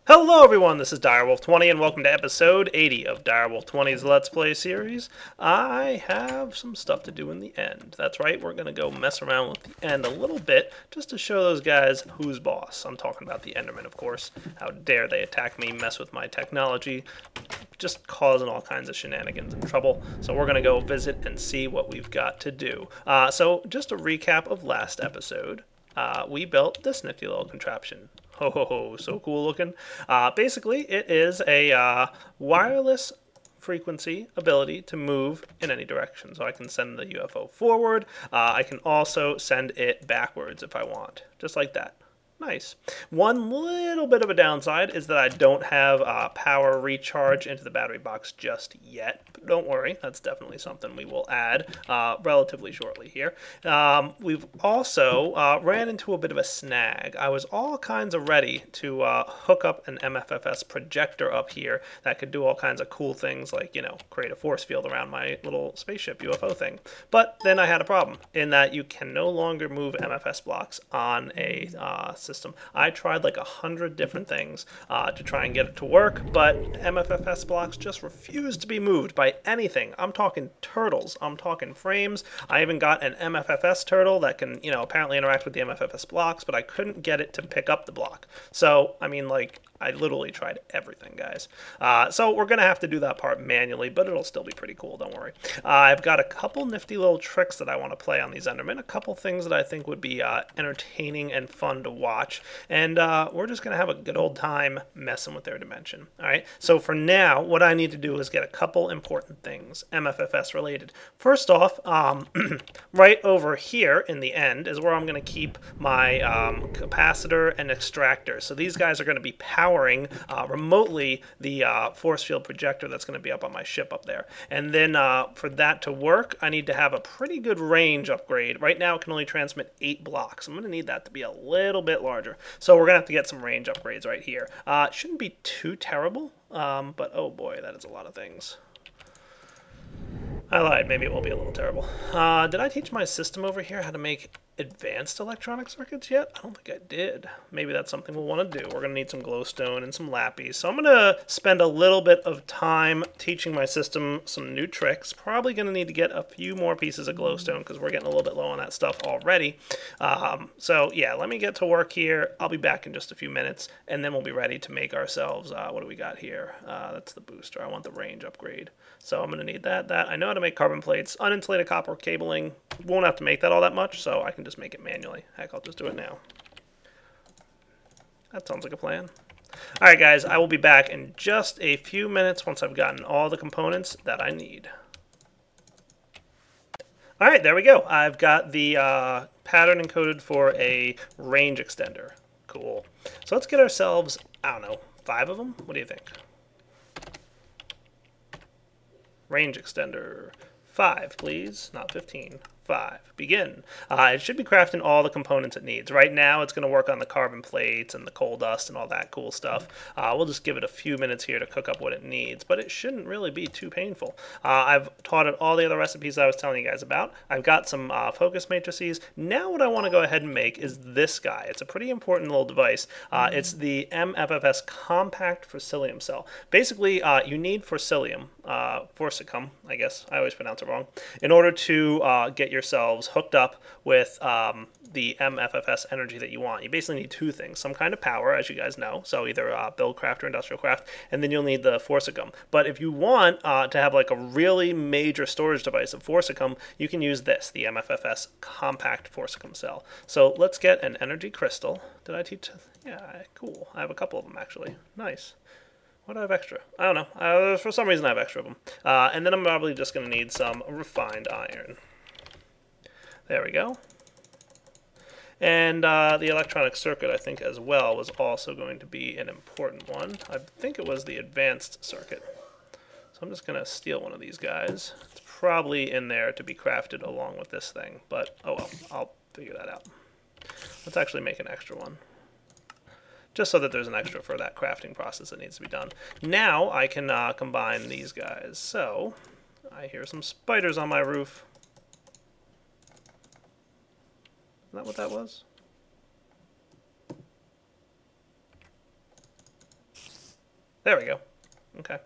Hello everyone, this is Direwolf20 and welcome to episode 80 of Direwolf20's Let's Play series. I have some stuff to do in the end. That's right, we're going to go mess around with the end a little bit just to show those guys who's boss. I'm talking about the Endermen, of course. How dare they attack me, mess with my technology, just causing all kinds of shenanigans and trouble. So we're going to go visit and see what we've got to do. So just a recap of last episode. We built this nifty little contraption. Ho ho ho, so cool looking. Basically, it is a wireless frequency ability to move in any direction. So I can send the UFO forward. I can also send it backwards if I want, just like that. Nice. One little bit of a downside is that I don't have power recharge into the battery box just yet. But don't worry, that's definitely something we will add relatively shortly here. We've also ran into a bit of a snag. I was all kinds of ready to hook up an MFFS projector up here that could do all kinds of cool things like, you know, create a force field around my little spaceship UFO thing. But then I had a problem in that you can no longer move MFS blocks on a system. I tried like 100 different things to try and get it to work, but MFFS blocks just refuse to be moved by anything. I'm talking turtles, I'm talking frames. I even got an MFFS turtle that can, you know, apparently interact with the MFFS blocks, but I couldn't get it to pick up the block. So, I mean, like, I literally tried everything, guys. So we're going to have to do that part manually, but it'll still be pretty cool, don't worry. I've got a couple nifty little tricks that I want to play on these Endermen, a couple things that I think would be entertaining and fun to watch, and we're just going to have a good old time messing with their dimension. All right, so for now, what I need to do is get a couple important things, MFFS related. First off, right over here in the end is where I'm going to keep my capacitor and extractor. So these guys are going to be powering remotely the force field projector that's going to be up on my ship up there. And then for that to work, I need to have a pretty good range upgrade. Right now it can only transmit 8 blocks. I'm going to need that to be a little bit larger. So we're going to have to get some range upgrades right here. It shouldn't be too terrible, but oh boy, that is a lot of things. I lied, maybe it will be a little terrible. Did I teach my system over here how to make advanced electronic circuits yet? I don't think I did. Maybe that's something we'll want to do. We're going to need some glowstone and some lappies. So I'm going to spend a little bit of time teaching my system some new tricks. Probably going to need to get a few more pieces of glowstone because we're getting a little bit low on that stuff already. So yeah, let me get to work here. I'll be back in just a few minutes and then we'll be ready to make ourselves, what do we got here? That's the booster. I want the range upgrade. So I'm going to need that. I know how to make carbon plates, uninsulated copper cabling. Won't have to make that all that much, so I can just make it manually. Heck, I'll just do it now. That sounds like a plan. Alright guys, I will be back in just a few minutes once I've gotten all the components that I need. Alright, there we go. I've got the pattern encoded for a range extender. Cool. So let's get ourselves, I don't know, 5 of them? What do you think? Range extender. 5, please. Not 15. 5. Begin. It should be crafting all the components it needs. Right now, it's going to work on the carbon plates and the coal dust and all that cool stuff. We'll just give it a few minutes here to cook up what it needs, but it shouldn't really be too painful. I've taught it all the other recipes I was telling you guys about. I've got some focus matrices. Now what I want to go ahead and make is this guy. It's a pretty important little device. It's the MFFS compact forsilium cell. Basically, you need forsilium, forsicum, I guess. I always pronounce it wrong, in order to get yourselves hooked up with the MFFS energy that you want. You basically need 2 things. Some kind of power, as you guys know, so either buildcraft or industrial craft, and then you'll need the forsicum. But if you want to have like a really major storage device of forsicum, you can use this, the MFFS compact forsicum cell. So let's get an energy crystal. Did I teach? Yeah, cool. I have a couple of them actually. Nice. What do I have extra? I don't know. For some reason I have extra of them. And then I'm probably just going to need some refined iron. There we go. And the electronic circuit, I think, as well, was also going to be an important one. I think it was the advanced circuit. So I'm just going to steal one of these guys. It's probably in there to be crafted along with this thing, but oh well, I'll figure that out. Let's actually make an extra one, just so that there's an extra for that crafting process that needs to be done. Now I can combine these guys. So I hear some spiders on my roof. Is that what that was? There we go. Okay.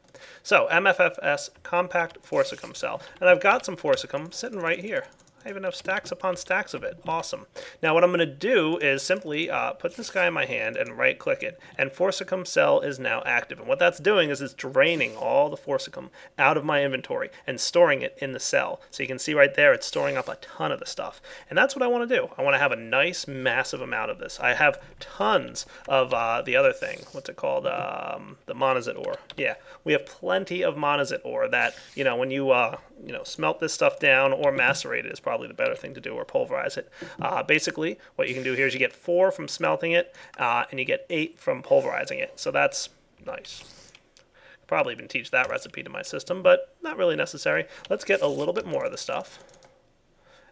So, MFFS Compact Forsicum Cell. And I've got some Forsicum sitting right here. I even have stacks upon stacks of it. Awesome. Now what I'm going to do is simply put this guy in my hand and right click it, and Forsicum Cell is now active. And what that's doing is it's draining all the Forsicum out of my inventory and storing it in the cell. So you can see right there it's storing up a ton of the stuff. And that's what I want to do. I want to have a nice massive amount of this. I have tons of the other thing. What's it called? The monazite ore. Yeah, we have plenty of monazite ore that, when you smelt this stuff down or macerate it is probably the better thing to do, or pulverize it. Basically, what you can do here is you get 4 from smelting it, and you get 8 from pulverizing it. So that's nice. Probably even teach that recipe to my system, but not really necessary. Let's get a little bit more of the stuff.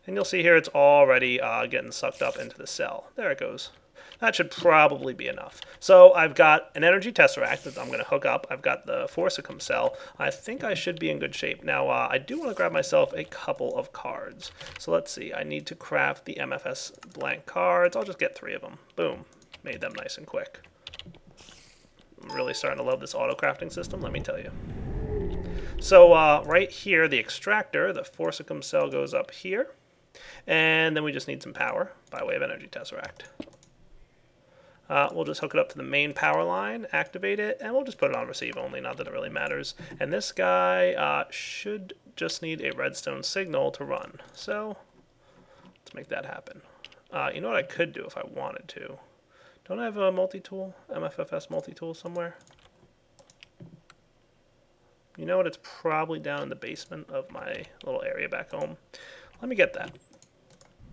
And you'll see here it's already getting sucked up into the cell. There it goes. That should probably be enough. So I've got an energy tesseract that I'm going to hook up. I've got the Forsicum cell. I think I should be in good shape. Now, I do want to grab myself a couple of cards. So let's see. I need to craft the MFS blank cards. I'll just get 3 of them. Boom. Made them nice and quick. I'm really starting to love this auto-crafting system, let me tell you. So right here, the extractor, the Forsicum cell goes up here. And then we just need some power by way of energy tesseract. We'll just hook it up to the main power line, activate it, and we'll just put it on receive only, not that it really matters. And this guy should just need a redstone signal to run. So let's make that happen. You know what I could do if I wanted to? Don't I have a multi-tool, MFFS multi-tool somewhere? You know what? It's probably down in the basement of my little area back home. Let me get that.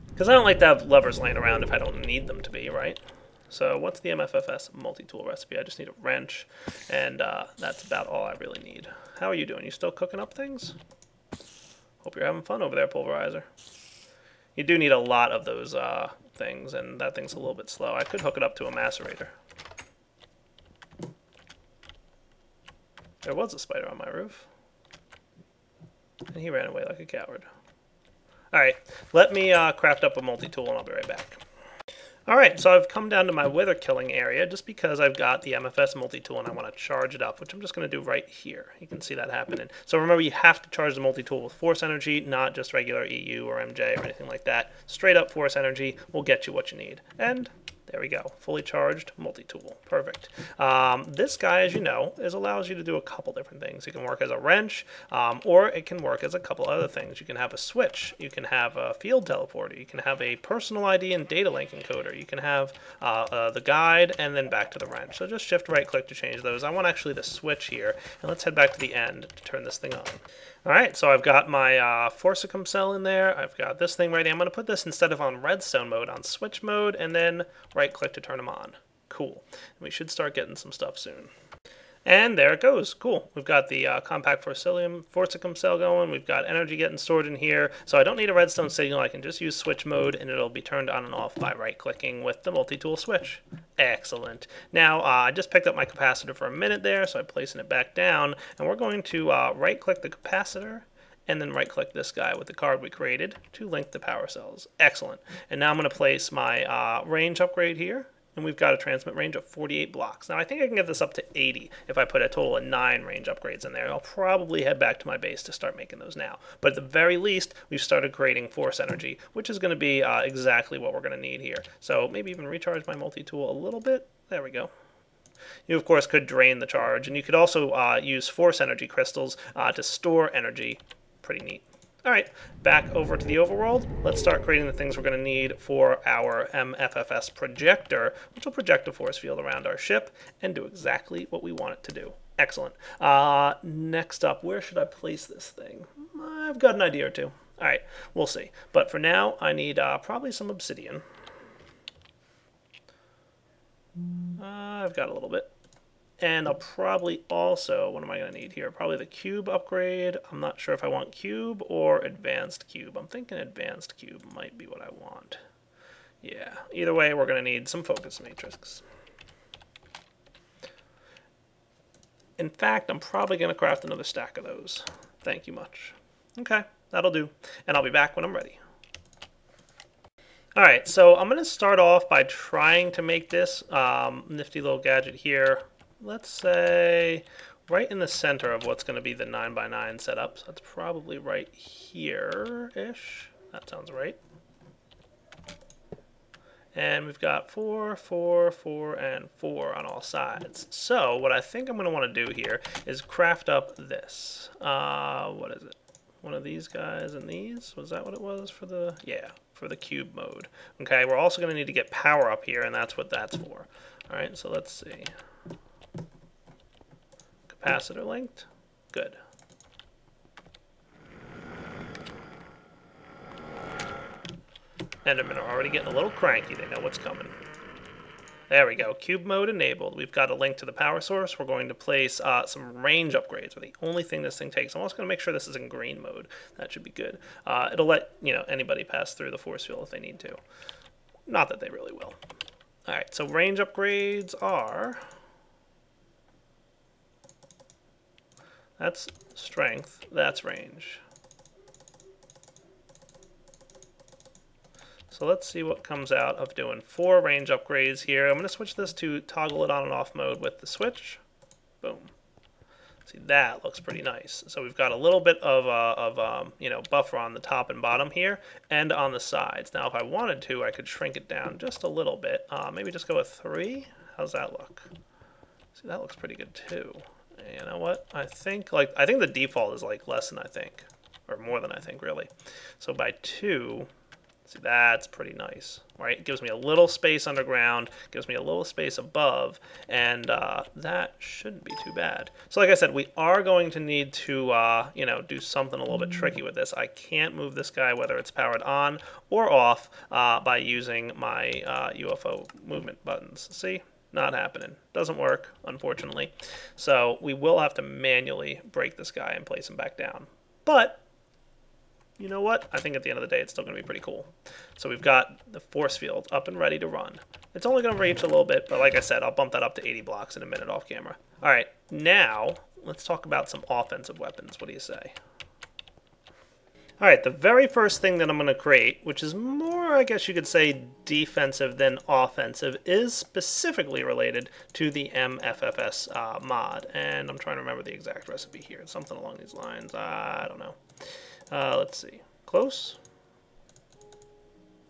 Because I don't like to have levers laying around if I don't need them to be, right? So what's the MFFS multi-tool recipe? I just need a wrench, and that's about all I really need. How are you doing? You still cooking up things? Hope you're having fun over there, Pulverizer. You do need a lot of those things, and that thing's a little bit slow. I could hook it up to a macerator. There was a spider on my roof, and he ran away like a coward. Alright, let me craft up a multi-tool, and I'll be right back. Alright, so I've come down to my wither killing area just because I've got the MFS multi-tool and I want to charge it up, which I'm just going to do right here. You can see that happening. So remember, you have to charge the multi-tool with force energy, not just regular EU or MJ or anything like that. Straight up force energy will get you what you need. And there we go, fully charged multi-tool. Perfect. This guy, as you know, allows you to do a couple different things. It can work as a wrench, or it can work as a couple other things. You can have a switch, you can have a field teleporter, you can have a personal ID and data link encoder, you can have the guide, and then back to the wrench. So just shift right click to change those. I want actually the switch here, and let's head back to the end to turn this thing on. Alright, so I've got my Forsicum cell in there. I've got this thing ready. I'm going to put this instead of on redstone mode, on switch mode, and then right click to turn them on. Cool. And we should start getting some stuff soon. And there it goes. Cool. We've got the compact Forsicum cell going. We've got energy getting stored in here. So I don't need a redstone signal. I can just use switch mode, and it'll be turned on and off by right-clicking with the multi-tool switch. Excellent. Now, I just picked up my capacitor for a minute there, so I'm placing it back down. And we're going to right-click the capacitor, and then right-click this guy with the card we created to link the power cells. Excellent. And now I'm going to place my range upgrade here. And we've got a transmit range of 48 blocks. Now I think I can get this up to 80 if I put a total of 9 range upgrades in there. I'll probably head back to my base to start making those now. But at the very least, we've started creating force energy, which is going to be exactly what we're going to need here. So maybe even recharge my multi-tool a little bit. There we go. You, of course, could drain the charge. And you could also use force energy crystals to store energy. Pretty neat. Alright, back over to the overworld. Let's start creating the things we're going to need for our MFFS projector, which will project a force field around our ship and do exactly what we want it to do. Excellent. Next up, where should I place this thing? I've got an idea or two. Alright, we'll see. But for now, I need probably some obsidian. I've got a little bit. And I'll probably also, what am I going to need here? Probably the cube upgrade. I'm not sure if I want cube or advanced cube. I'm thinking advanced cube might be what I want. Yeah, either way, we're going to need some focus matrix. In fact, I'm probably going to craft another stack of those. Thank you much. Okay, that'll do. And I'll be back when I'm ready. Alright, so I'm going to start off by trying to make this nifty little gadget here let's say right in the center of what's going to be the 9x9 setup. So that's probably right here-ish. That sounds right. And we've got 4, 4, 4, and 4 on all sides. So what I think I'm going to want to do here is craft up this. What is it? One of these guys and these? Was that what it was for the... Yeah, for the cube mode. Okay, we're also going to need to get power up here, and that's what that's for. All right, so let's see. Capacitor linked. Good. Endermen are already getting a little cranky. They know what's coming. There we go. Cube mode enabled. We've got a link to the power source. We're going to place some range upgrades. Are the only thing this thing takes. I'm also going to make sure this is in green mode. That should be good. It'll let anybody pass through the force field if they need to. Not that they really will. All right. So range upgrades are. That's strength. That's range. So let's see what comes out of doing 4 range upgrades here. I'm going to switch this to toggle it on and off mode with the switch. Boom. See, that looks pretty nice. So we've got a little bit of buffer on the top and bottom here, and on the sides. Now, if I wanted to, I could shrink it down just a little bit. Maybe just go with 3. How's that look? See, that looks pretty good too. You know what? I think the default is like less than I think, or more than I think, really. So by 2. See, that's pretty nice, right? It gives me a little space underground, gives me a little space above, and that shouldn't be too bad. So like I said, we are going to need to, do something a little bit tricky with this. I can't move this guy, whether it's powered on or off, by using my UFO movement buttons. See? Not happening. Doesn't work, unfortunately. So we will have to manually break this guy and place him back down. But you know what? I think at the end of the day, it's still going to be pretty cool. So we've got the force field up and ready to run. It's only going to reach a little bit, but like I said, I'll bump that up to 80 blocks in a minute off camera. All right, now let's talk about some offensive weapons. What do you say? All right, the very first thing that I'm going to create, which is more, I guess you could say, defensive than offensive, is specifically related to the MFFS mod. And I'm trying to remember the exact recipe here. Something along these lines. I don't know. Let's see. Close?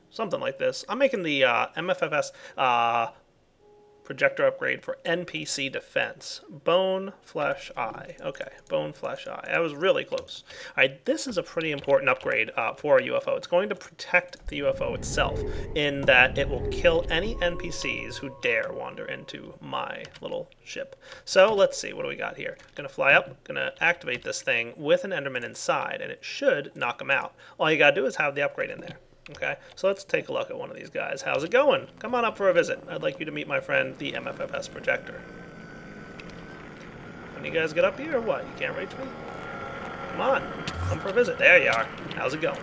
Something like this. I'm making the MFFS projector upgrade for NPC defense. Bone, flesh, eye. Okay, bone, flesh, eye. I was really close. All right, this is a pretty important upgrade for a UFO. It's going to protect the UFO itself in that it will kill any NPCs who dare wander into my little ship. So let's see, what do we got here? Gonna fly up, gonna activate this thing with an Enderman inside, and it should knock him out. All you gotta do is have the upgrade in there. Okay, so let's take a look at one of these guys. How's it going? Come on up for a visit. I'd like you to meet my friend, the MFFS projector. When you guys get up here or what? You can't reach me? Come on, come for a visit. There you are. How's it going?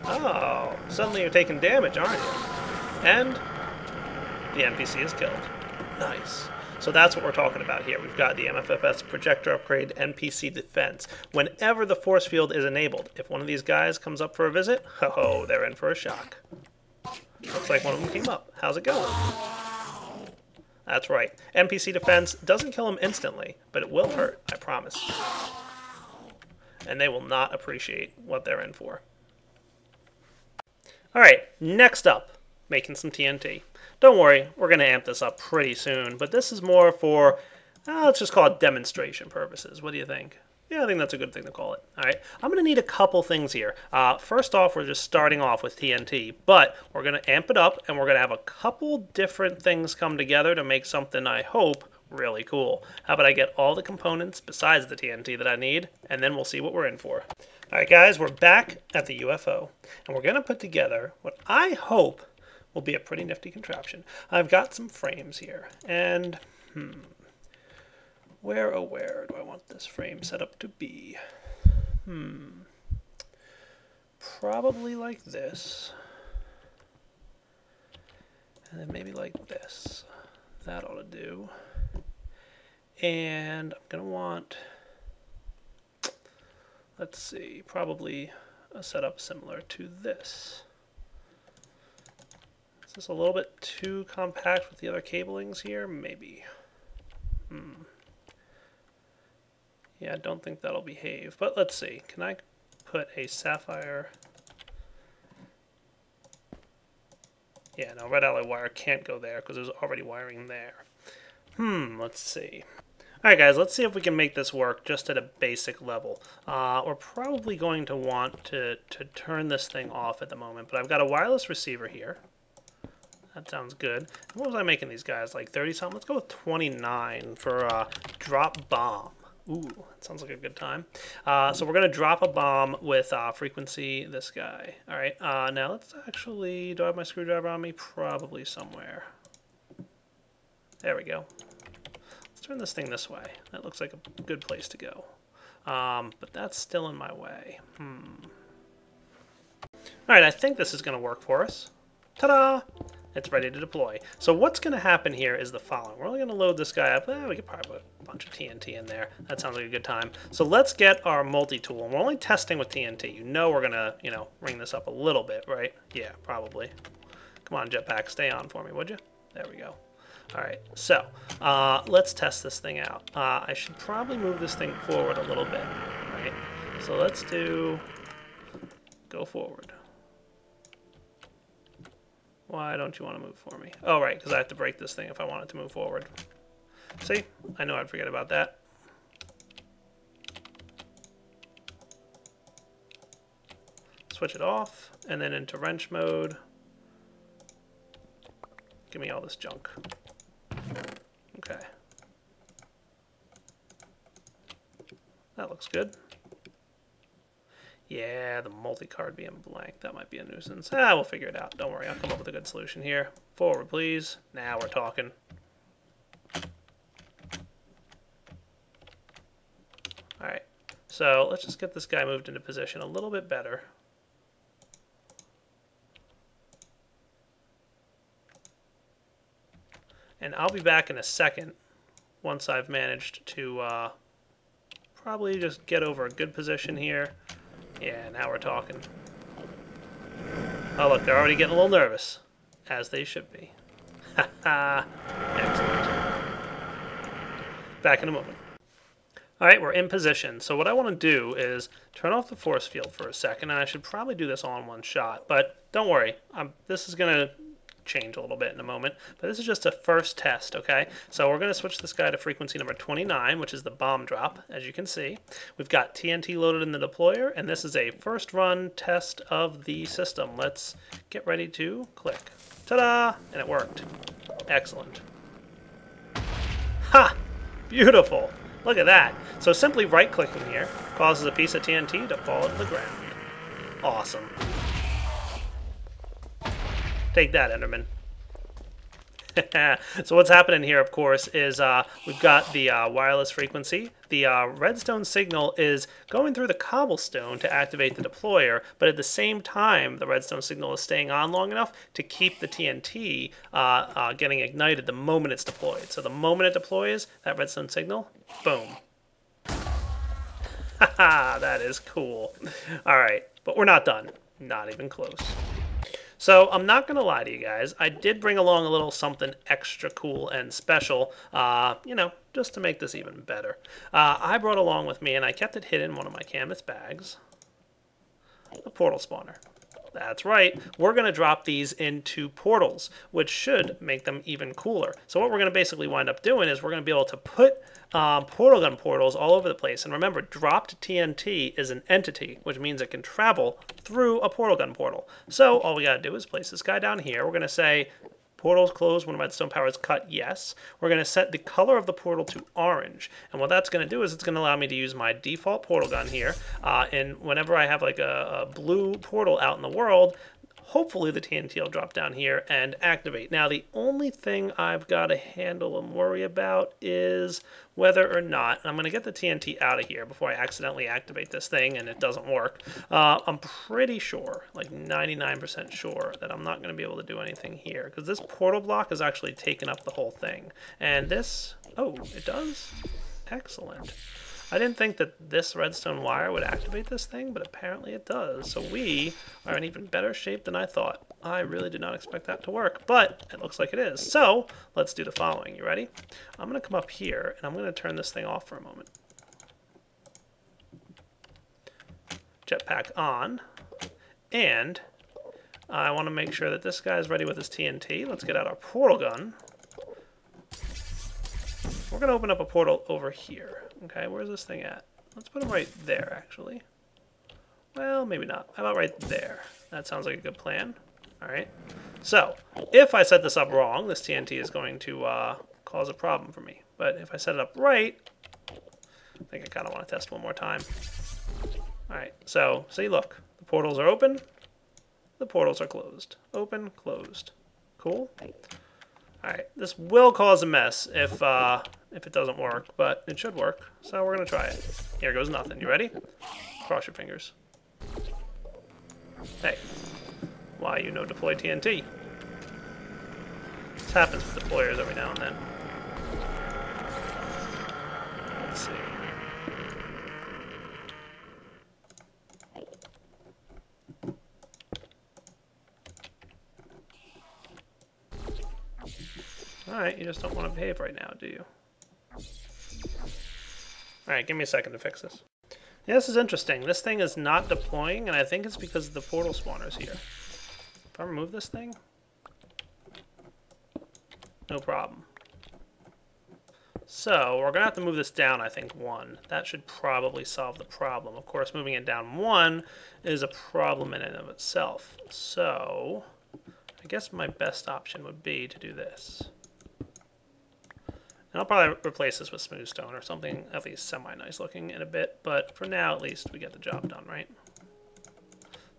Oh, suddenly you're taking damage, aren't you? And the NPC is killed. Nice. So that's what we're talking about here. We've got the MFFS projector upgrade NPC defense. Whenever the force field is enabled, if one of these guys comes up for a visit, oh, they're in for a shock. Looks like one of them came up. How's it going? That's right. NPC defense doesn't kill them instantly, but it will hurt, I promise. And they will not appreciate what they're in for. All right, next up, making some TNT. Don't worry, we're going to amp this up pretty soon, but this is more for, let's just call it demonstration purposes. What do you think? Yeah, I think that's a good thing to call it. All right, I'm going to need a couple things here. First off, we're just starting off with TNT, but we're going to amp it up, and we're going to have a couple different things come together to make something, I hope, really cool. How about I get all the components besides the TNT that I need, and then we'll see what we're in for. All right, guys, we're back at the UFO, and we're going to put together what I hope will be a pretty nifty contraption. I've got some frames here, and where do I want this frame set up to be? Probably like this, and then maybe like this. That ought to do. And I'm gonna want, let's see, probably a setup similar to this. this a little bit too compact with the other cablings here? Maybe. Yeah, I don't think that'll behave, but let's see. Can I put a sapphire? Yeah, no, red alloy wire can't go there because there's already wiring there. Let's see. Alright guys, let's see if we can make this work just at a basic level. We're probably going to want to turn this thing off at the moment, but I've got a wireless receiver here. That sounds good. What was I making these guys, like 30-something? Let's go with 29 for drop bomb. Ooh, that sounds like a good time. So we're going to drop a bomb with frequency this guy. Alright, now let's actually... Do I have my screwdriver on me? Probably somewhere. There we go. Turn this thing this way. That looks like a good place to go. But that's still in my way. Alright, I think this is going to work for us. Ta-da! It's ready to deploy. So what's going to happen here is the following. We're only going to load this guy up. We could probably put a bunch of TNT in there. That sounds like a good time. So let's get our multi-tool. We're only testing with TNT. You know we're going to, ring this up a little bit, right? Yeah, probably. Come on, Jetpack. Stay on for me, would you? There we go. Alright, so let's test this thing out. I should probably move this thing forward a little bit, right? So let's do go forward. Why don't you want to move for me? Oh, right, because I have to break this thing if I want it to move forward. See? I know I'd forget about that. Switch it off, and then into wrench mode. Give me all this junk. Okay. That looks good. Yeah, the multi-card being blank. That might be a nuisance. We'll figure it out. Don't worry, I'll come up with a good solution here. Forward, please. Now we're talking. Alright, so let's just get this guy moved into position a little bit better. And I'll be back in a second once I've managed to probably just get over a good position here. Yeah, now we're talking. Oh, look, they're already getting a little nervous, as they should be. Haha, excellent. Back in a moment. All right, we're in position. So what I want to do is turn off the force field for a second, and I should probably do this all in one shot. But don't worry, this is going to change a little bit in a moment, but this is just a first test, okay? So we're going to switch this guy to frequency number 29, which is the bomb drop, as you can see. We've got TNT loaded in the deployer, and this is a first run test of the system. Let's get ready to click. Ta-da! And it worked. Excellent. Ha! Beautiful! Look at that. So simply right-clicking here causes a piece of TNT to fall to the ground. Awesome. Take that, Enderman. So what's happening here, of course, is we've got the wireless frequency. The redstone signal is going through the cobblestone to activate the deployer, but at the same time, the redstone signal is staying on long enough to keep the TNT getting ignited the moment it's deployed. So the moment it deploys, that redstone signal, boom. Haha, that is cool. All right, but we're not done. Not even close. So I'm not going to lie to you guys, I did bring along a little something extra cool and special, just to make this even better. I brought along with me, and I kept it hidden in one of my canvas bags, a portal spawner. That's right, we're going to drop these into portals, which should make them even cooler. So what we're going to basically wind up doing is we're going to be able to put portal gun portals all over the place. And remember, dropped TNT is an entity, which means it can travel through a portal gun portal. So all we got to do is place this guy down here. We're going to say portals closed when redstone power is cut, yes. We're going to set the color of the portal to orange. And what that's going to do is it's going to allow me to use my default portal gun here. And whenever I have like a blue portal out in the world, hopefully the TNT will drop down here and activate. Now the only thing I've got to handle and worry about is whether or not, I'm going to get the TNT out of here before I accidentally activate this thing and it doesn't work. I'm pretty sure, like 99% sure, that I'm not going to be able to do anything here because this portal block is actually taking up the whole thing. And this, oh, it does? Excellent. I didn't think that this redstone wire would activate this thing, but apparently it does. So we are in even better shape than I thought. I really did not expect that to work, but it looks like it is. So let's do the following. You ready? I'm going to come up here, and I'm going to turn this thing off for a moment. Jetpack on. And I want to make sure that this guy's ready with his TNT. Let's get out our portal gun. We're going to open up a portal over here. Okay, where's this thing at? Let's put him right there, actually. Well, maybe not. How about right there? That sounds like a good plan. All right. So, if I set this up wrong, this TNT is going to cause a problem for me. But if I set it up right, I think I kind of want to test one more time. All right, so see, look. The portals are open. The portals are closed. Open, closed. Cool. All right, this will cause a mess if it doesn't work, but it should work. So we're gonna try it. Here goes nothing. You ready? Cross your fingers. Hey, why you no deploy TNT? This happens with deployers every now and then. Let's see. Alright, you just don't want to behave right now, do you? Alright, give me a second to fix this. Yeah, this is interesting. This thing is not deploying, and I think it's because the portal spawner's here. If I remove this thing, no problem. So, we're going to have to move this down, I think, 1. That should probably solve the problem. Of course, moving it down 1 is a problem in and of itself. So, I guess my best option would be to do this. And I'll probably replace this with smooth stone or something at least semi-nice looking in a bit, but for now, at least, we get the job done, right?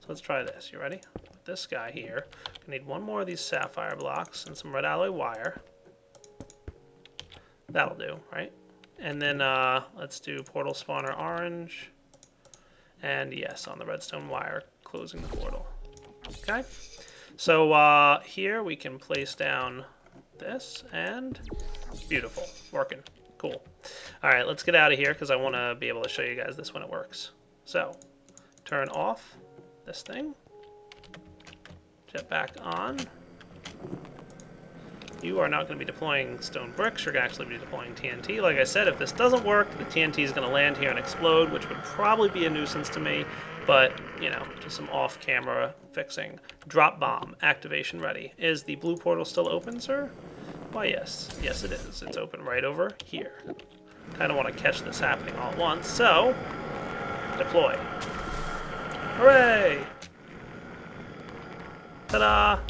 So let's try this. You ready? Put this guy here. I need one more of these sapphire blocks and some red alloy wire. That'll do, right? And then let's do portal spawner orange. And yes, on the redstone wire, closing the portal. Okay? So here we can place down this, and beautiful. Working. Cool. All right, let's get out of here because I want to be able to show you guys this when it works. So, turn off this thing. Jetpack on. You are not going to be deploying stone bricks. You're going to actually be deploying TNT. Like I said, if this doesn't work, the TNT is going to land here and explode, which would probably be a nuisance to me. But, you know, just some off-camera fixing. Drop bomb. Activation ready. Is the blue portal still open, sir? Why, yes. Yes, it is. It's open right over here. Kind of want to catch this happening all at once. So, deploy. Hooray! Ta-da!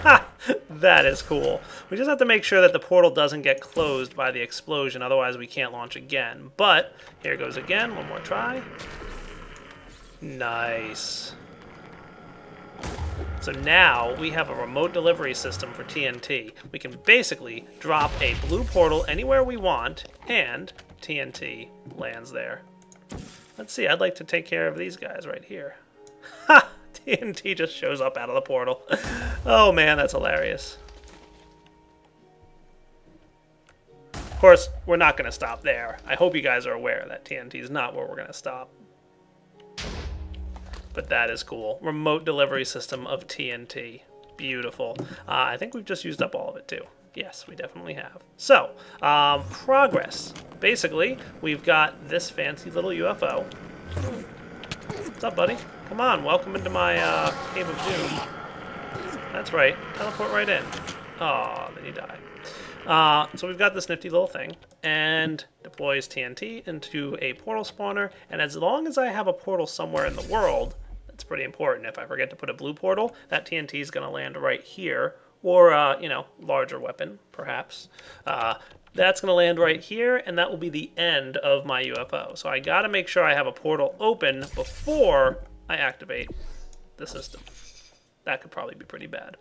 Ha! That is cool. We just have to make sure that the portal doesn't get closed by the explosion, otherwise we can't launch again. But, here goes again. One more try. Nice. So now we have a remote delivery system for TNT. We can basically drop a blue portal anywhere we want, and TNT lands there. Let's see, I'd like to take care of these guys right here. Ha! TNT just shows up out of the portal. Oh man, that's hilarious. Of course, we're not going to stop there. I hope you guys are aware that TNT is not where we're going to stop. But that is cool. Remote delivery system of TNT. Beautiful. I think we've just used up all of it too. Yes, we definitely have. So, progress. Basically, we've got this fancy little UFO. What's up, buddy? Come on, welcome into my Cave of Doom. That's right. Teleport right in. Aw, then you die. So we've got this nifty little thing, and deploys TNT into a portal spawner, and as long as I have a portal somewhere in the world, that's pretty important. If I forget to put a blue portal, that TNT is going to land right here, or, you know, larger weapon, perhaps. That's going to land right here, and that will be the end of my UFO. So I got to make sure I have a portal open before I activate the system. That could probably be pretty bad.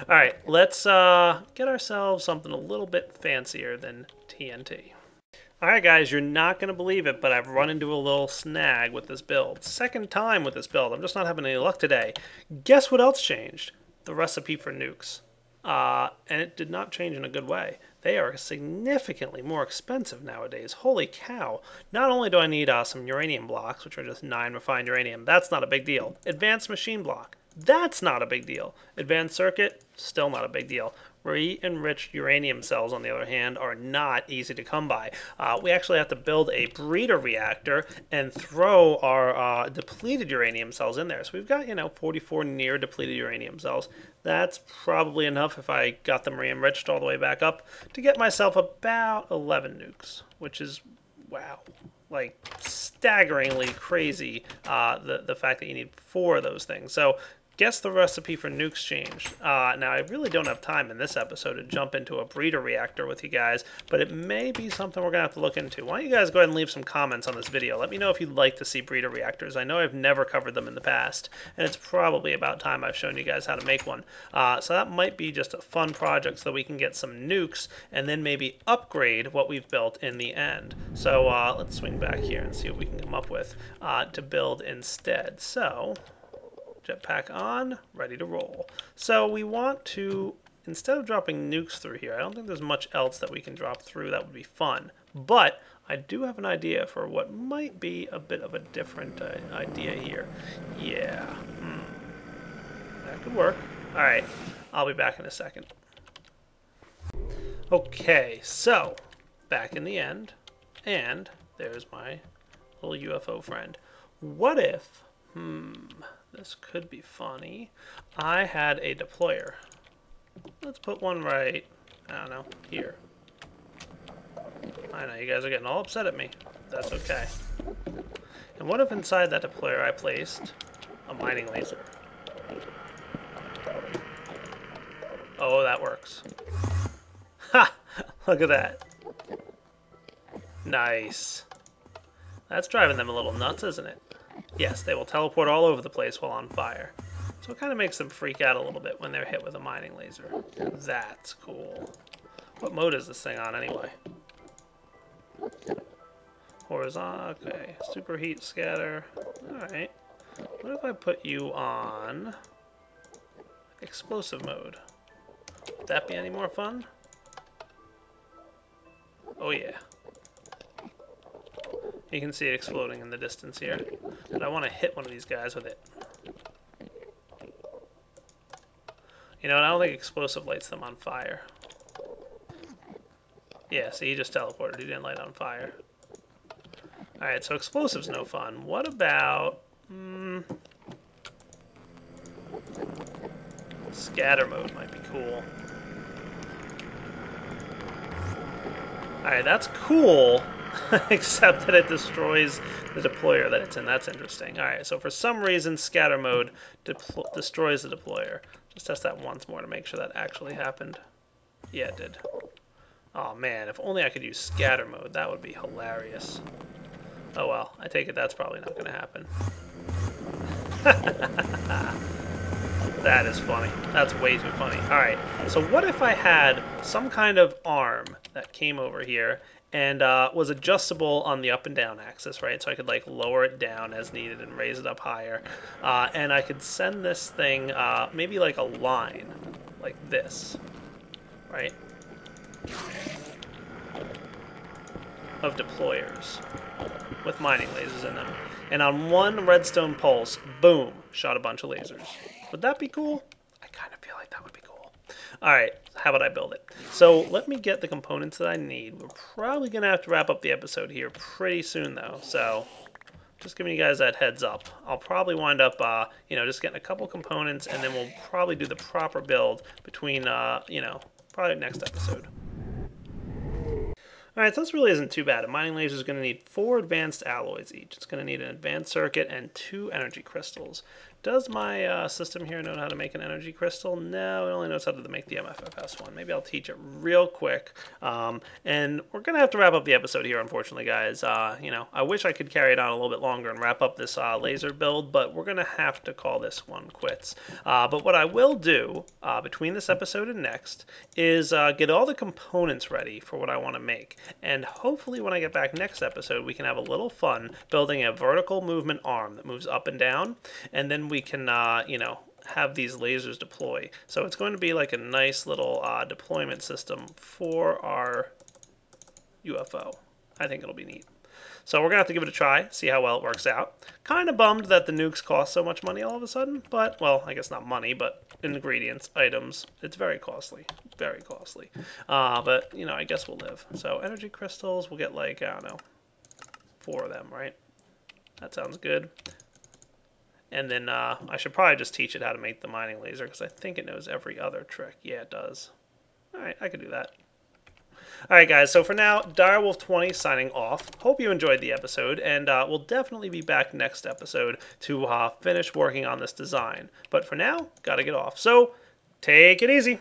All right, let's get ourselves something a little bit fancier than TNT. All right, guys, you're not going to believe it, but I've run into a little snag with this build. Second time with this build. I'm just not having any luck today. Guess what else changed? The recipe for nukes. And it did not change in a good way. they are significantly more expensive nowadays. Holy cow. Not only do I need some uranium blocks, which are just 9 refined uranium. That's not a big deal. Advanced machine block. That's not a big deal. Advanced circuit. Still not a big deal. Re-enriched uranium cells, on the other hand, are not easy to come by. We actually have to build a breeder reactor and throw our depleted uranium cells in there. So we've got, 44 near depleted uranium cells. That's probably enough if I got them re-enriched all the way back up to get myself about 11 nukes, which is, wow, like staggeringly crazy, the fact that you need 4 of those things. So guess the recipe for nukes changed. Now, I really don't have time in this episode to jump into a breeder reactor with you guys, but it may be something we're going to have to look into. Why don't you guys go ahead and leave some comments on this video. Let me know if you'd like to see breeder reactors. I know I've never covered them in the past, and it's probably about time I've shown you guys how to make one. So that might be just a fun project so that we can get some nukes and then maybe upgrade what we've built in the end. So let's swing back here and see what we can come up with to build instead. So jetpack on, ready to roll. So we want to, instead of dropping nukes through here, I don't think there's much else that we can drop through that would be fun. But I do have an idea for what might be a bit of a different idea here. Yeah, that could work. All right, I'll be back in a second. Okay, so back in the end, and there's my little UFO friend. What if, this could be funny, I had a deployer. Let's put one right, I don't know, here. I know, you guys are getting all upset at me. That's okay. And what if inside that deployer I placed a mining laser? Oh, that works. Ha! Look at that. Nice. That's driving them a little nuts, isn't it? Yes, they will teleport all over the place while on fire. So it kind of makes them freak out a little bit when they're hit with a mining laser. That's cool. What mode is this thing on anyway? Horizontal, okay. Superheat scatter. Alright. What if I put you on explosive mode? Would that be any more fun? Oh yeah. You can see it exploding in the distance here. But I want to hit one of these guys with it. You know, I don't think explosive lights them on fire. Yeah, see, he just teleported. He didn't light on fire. Alright, so explosive's no fun. What about... scatter mode might be cool. Alright, that's cool. Except that it destroys the deployer that it's in. That's interesting. Alright, so for some reason, scatter mode destroys the deployer. Just test that once more to make sure that actually happened. Yeah, it did. Oh man, if only I could use scatter mode, that would be hilarious. Oh well, I take it that's probably not going to happen. That is funny. That's way too funny. Alright, so what if I had some kind of arm that came over here and was adjustable on the up and down axis, right? So I could like lower it down as needed and raise it up higher. And I could send this thing maybe like a line, like this, right? Of deployers with mining lasers in them. And on one redstone pulse, boom, shot a bunch of lasers. Would that be cool? I kind of feel like that would be cool. Alright, how about I build it? So let me get the components that I need. We're probably going to have to wrap up the episode here pretty soon though. So just giving you guys that heads up. I'll probably wind up, just getting a couple components and then we'll probably do the proper build between, probably next episode. Alright, so this really isn't too bad. A mining laser is going to need 4 advanced alloys each. It's going to need an advanced circuit and 2 energy crystals. Does my system here know how to make an energy crystal? No, it only knows how to make the MFFS one. Maybe I'll teach it real quick. And we're going to have to wrap up the episode here, unfortunately, guys. I wish I could carry it on a little bit longer and wrap up this laser build, but we're going to have to call this one quits. But what I will do between this episode and next is get all the components ready for what I want to make. And hopefully when I get back next episode, we can have a little fun building a vertical movement arm that moves up and down, and then we can, have these lasers deploy. So it's going to be like a nice little deployment system for our UFO. I think it'll be neat. So we're going to have to give it a try, see how well it works out. Kind of bummed that the nukes cost so much money all of a sudden, but, well, I guess not money, but ingredients, items. It's very costly. Very costly. But, you know, I guess we'll live. So energy crystals, we'll get like, I don't know, 4 of them, right? That sounds good. And then I should probably just teach it how to make the mining laser, because I think it knows every other trick. Yeah, it does. Alright, I could do that. Alright guys, so for now, DireWolf20 signing off. Hope you enjoyed the episode, and we'll definitely be back next episode to finish working on this design. But for now, gotta get off. So, take it easy.